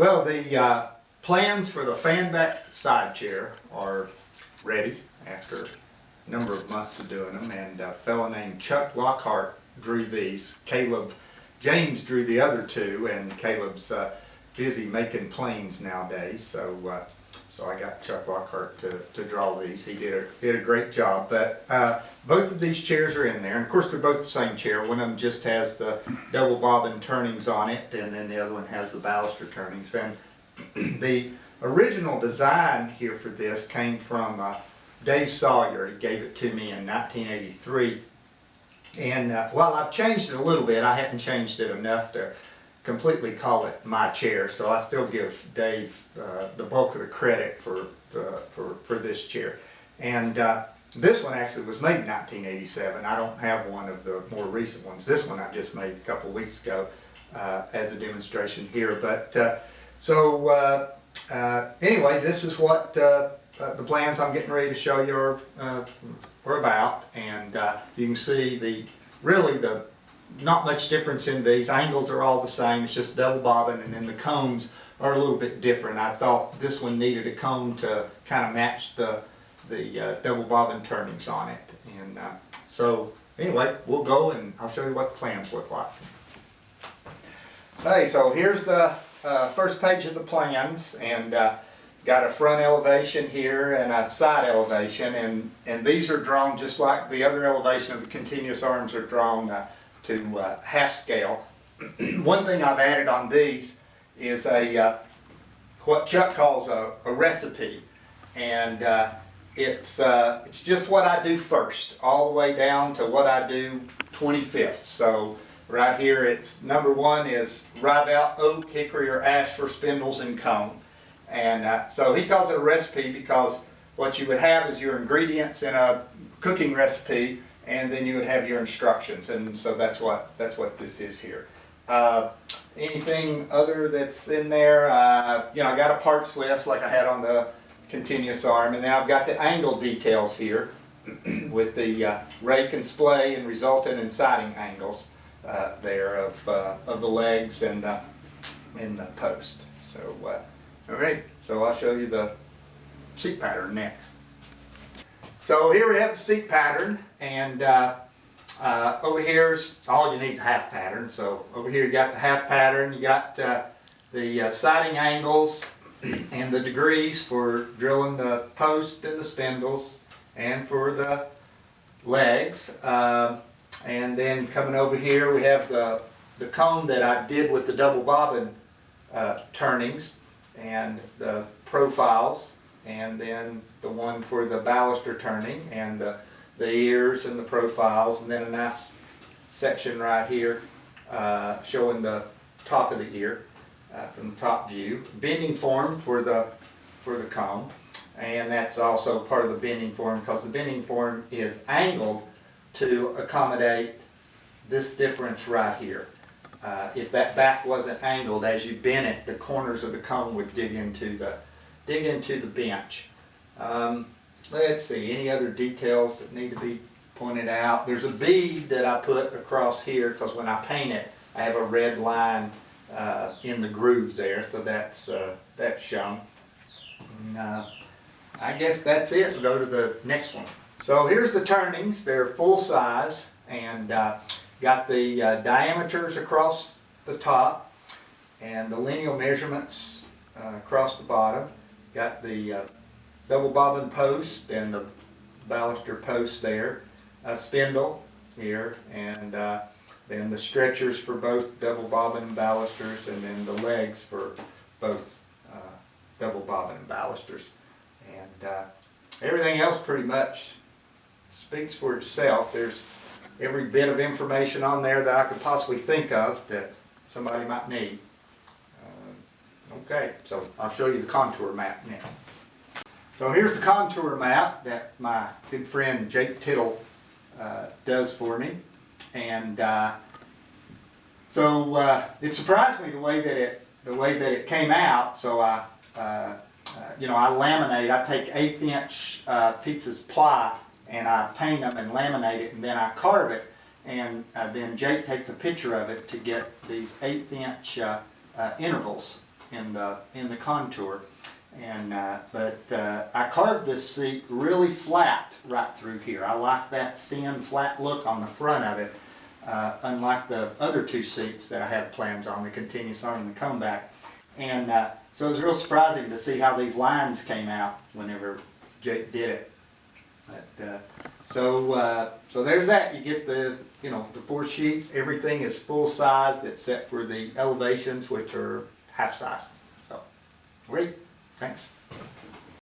Well, the plans for the Fanback side chair are ready after a number of months of doing them, and a fellow named Chuck Lockhart drew these. James drew the other two, and Caleb's busy making planes nowadays, so I got Chuck Lockhart to draw these. He did a great job, but both of these chairs are in there, and of course they're both the same chair. One of them just has the double bobbin turnings on it, and then the other one has the baluster turnings. And the original design here for this came from Dave Sawyer. He gave it to me in 1983, and while I've changed it a little bit, I haven't changed it enough to completely call it my chair, so I still give Dave the bulk of the credit for this chair. And this one actually was made in 1987. I don't have one of the more recent ones. This one I just made a couple of weeks ago as a demonstration here. But anyway, this is what the plans I'm getting ready to show you are about, and you can see really the not much difference in these. Angles are all the same, it's just double bobbin, and then the combs are a little bit different. I thought this one needed a comb to kind of match the double bobbin turnings on it. And so anyway, we'll go and I'll show you what the plans look like. Okay, so here's the first page of the plans, and got a front elevation here and a side elevation, and these are drawn just like the other elevation of the continuous arms are drawn to half scale. One thing I've added on these is what Chuck calls a recipe, and it's just what I do first, all the way down to what I do 25th. So right here, it's number one is rive out oak, hickory, or ash for spindles and cone, and so he calls it a recipe because what you would have is your ingredients in a cooking recipe, and then you would have your instructions, and so that's what this is here. Anything other that's in there, you know, I got a parts list like I had on the continuous arm, and now I've got the angle details here with the rake and splay and resultant and siding angles there of the legs and the post. So okay, so I'll show you the seat pattern next. So here we have the seat pattern, and over here's all you need is a half pattern. So over here you got the half pattern, you got the siding angles and the degrees for drilling the post and the spindles and for the legs. And then coming over here we have the cone that I did with the double bobbin turnings and the profiles, and then the one for the baluster turning and the ears and the profiles, and then a nice section right here showing the top of the ear from the top view. Bending form for the comb, and that's also part of the bending form because the bending form is angled to accommodate this difference right here. If that back wasn't angled, as you bend it, the corners of the comb would dig into the bench. Let's see, any other details that need to be pointed out? There's a bead that I put across here because when I paint it, I have a red line in the grooves there, so that's shown. And, I guess that's it. We'll go to the next one. So here's the turnings. They're full size, and got the diameters across the top and the lineal measurements across the bottom. Got the double bobbin post and the baluster post there, a spindle here, and then the stretchers for both double bobbin and balusters, and then the legs for both double bobbin and balusters. And everything else pretty much speaks for itself. There's every bit of information on there that I could possibly think of that somebody might need. Okay, so I'll show you the contour map now. So here's the contour map that my good friend Jake Tittle does for me, and so it surprised me the way that it came out. So I laminate. I take 1/8 inch pieces of ply and I paint them and laminate it, and then I carve it, and then Jake takes a picture of it to get these 1/8 inch intervals in the contour. And but I carved this seat really flat right through here. I like that thin, flat look on the front of it, unlike the other two seats that I have plans on, the continuous arm and the comeback. And so it was real surprising to see how these lines came out whenever Jake did it. But, so there's that. You get the the 4 sheets. Everything is full size except for the elevations, which are half size. So great. Thanks.